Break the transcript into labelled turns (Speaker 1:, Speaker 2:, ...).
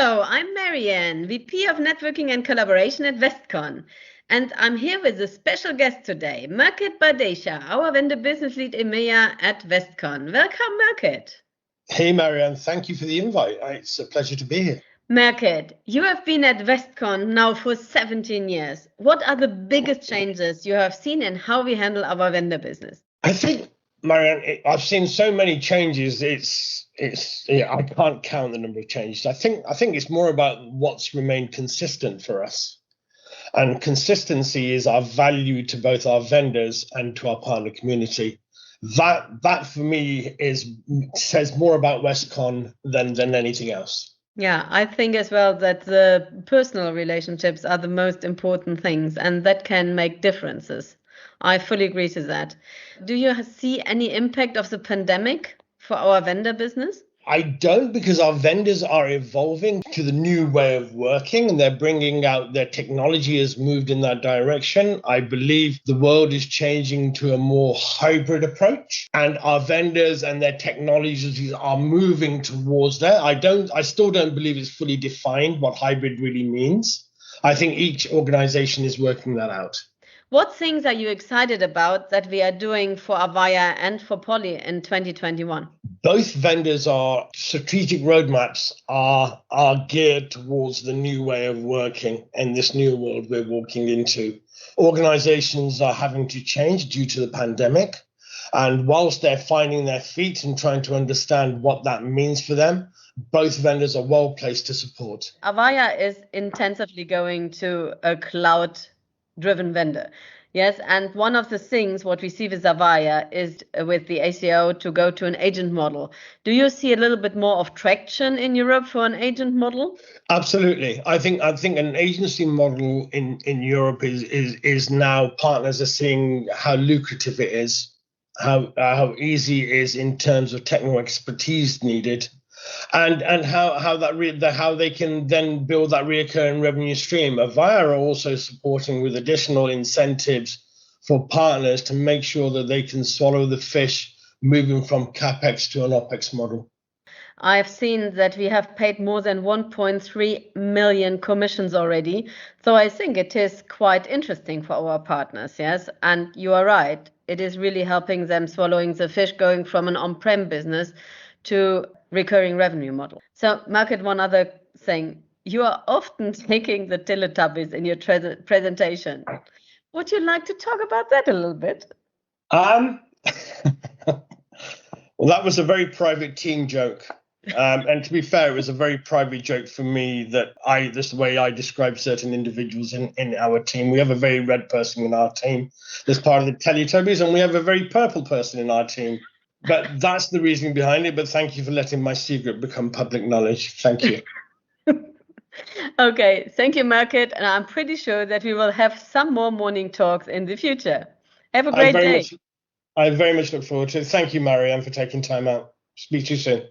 Speaker 1: Hello, I'm Marianne, VP of Networking and Collaboration at Westcon. And I'm here with a special guest today, Malkit Badesha, our Vendor Business Lead EMEA at Westcon. Welcome, Malkit.
Speaker 2: Hey, Marianne, thank you for the invite. It's a pleasure to be here.
Speaker 1: Malkit, you have been at Westcon now for 17 years. What are the biggest changes you have seen in how we handle our vendor business?
Speaker 2: I think, Marianne, I've seen so many changes. I can't count the number of changes. I think it's more about what's remained consistent for us. And consistency is our value to both our vendors and to our partner community. That for me says more about Westcon than anything else.
Speaker 1: Yeah, I think as well that the personal relationships are the most important things, and that can make differences. I fully agree to that. Do you see any impact of the pandemic for our vendor business?
Speaker 2: I don't, because our vendors are evolving to the new way of working and they're bringing out their technology has moved in that direction. I believe the world is changing to a more hybrid approach and our vendors and their technologies are moving towards that. I still don't believe it's fully defined what hybrid really means. I think each organization is working that out.
Speaker 1: What things are you excited about that we are doing for Avaya and for Poly in 2021?
Speaker 2: Both vendors are strategic roadmaps are geared towards the new way of working and this new world we're walking into. Organizations are having to change due to the pandemic. And whilst they're finding their feet and trying to understand what that means for them, both vendors are well placed to support.
Speaker 1: Avaya is intensively going to a cloud-driven vendor. Yes, and one of the things what we see with Avaya is with the ACO to go to an agent model. Do you see a little bit more of traction in Europe for an agent model?
Speaker 2: Absolutely. I think an agency model in Europe is now partners are seeing how lucrative it is, how easy it is in terms of technical expertise needed. And how they can then build that recurring revenue stream. Avaya are also supporting with additional incentives for partners to make sure that they can swallow the fish moving from CapEx to an OpEx model.
Speaker 1: I've seen that we have paid more than 1.3 million commissions already. So I think it is quite interesting for our partners, yes? And you are right. It is really helping them swallowing the fish going from an on-prem business to recurring revenue model. So, Malkit, one other thing. You are often taking the Teletubbies in your presentation. Would you like to talk about that a little bit?
Speaker 2: Well, that was a very private team joke. And to be fair, it was a very private joke for me that this the way I describe certain individuals in our team. We have a very red person in our team that's part of the Teletubbies, and we have a very purple person in our team. But that's the reasoning behind it. But thank you for letting my secret become public knowledge. Thank you.
Speaker 1: Okay, thank you, Malkit. And I'm pretty sure that we will have some more morning talks in the future. Have a great day.
Speaker 2: I very much look forward to it. Thank you, Marianne, for taking time out. Speak to you soon.